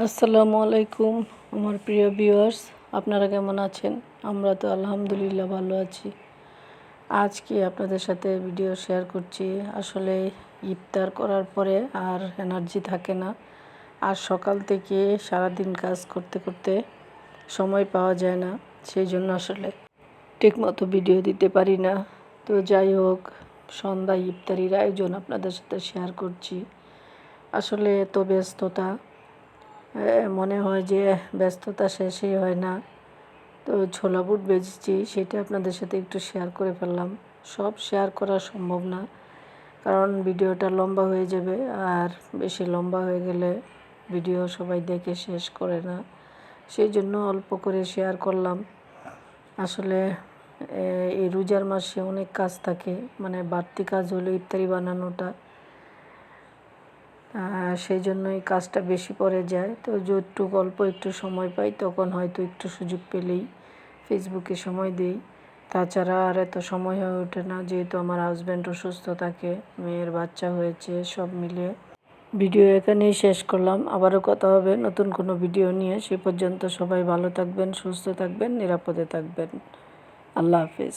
আসসালামু আলাইকুম আমার প্রিয় ভিউয়ার্স, আপনারা কেমন আছেন? আমরা তো আলহামদুলিল্লাহ ভালো আছি। আজকে আপনাদের সাথে ভিডিও শেয়ার করছি। আসলে ইফতার করার পরে আর এনার্জি থাকে না, আর সকাল থেকে সারাদিন কাজ করতে করতে সময় পাওয়া যায় না, সেই জন্য আসলে ঠিকমতো ভিডিও দিতে পারি না। তো যাই হোক, সন্ধ্যায় ইফতারির আয়োজন আপনাদের সাথে শেয়ার করছি। আসলে এত ব্যস্ততা, মনে হয় যে ব্যস্ততা শেষই হয় না। তো ছোলা বুট ভেজেছি, সেটা আপনাদের সাথে একটু শেয়ার করে ফেললাম। সব শেয়ার করা সম্ভব না, কারণ ভিডিওটা লম্বা হয়ে যাবে, আর বেশি লম্বা হয়ে গেলে ভিডিও সবাই দেখে শেষ করে না, সেই জন্য অল্প করে শেয়ার করলাম। আসলে এই রোজার মাসে অনেক কাজ থাকে, মানে বাড়তি কাজ হলো ইফতারি বানানোটা, সেই জন্যই কাজটা বেশি পড়ে যায়। তো যতটুকু অল্প একটু সময় পাই তখন হয়তো একটু সুযোগ পেলেই ফেসবুকে সময় দিই। তাছাড়া আর এত সময় হয়ে ওঠে না, যেহেতু আমার হাজব্যান্ড অসুস্থ থাকে, মেয়ের বাচ্চা হয়েছে, সব মিলিয়ে। ভিডিও এখানেই শেষ করলাম, আবারও কথা হবে নতুন কোনো ভিডিও নিয়ে। সে পর্যন্ত সবাই ভালো থাকবেন, সুস্থ থাকবেন, নিরাপদে থাকবেন। আল্লাহ হাফেজ।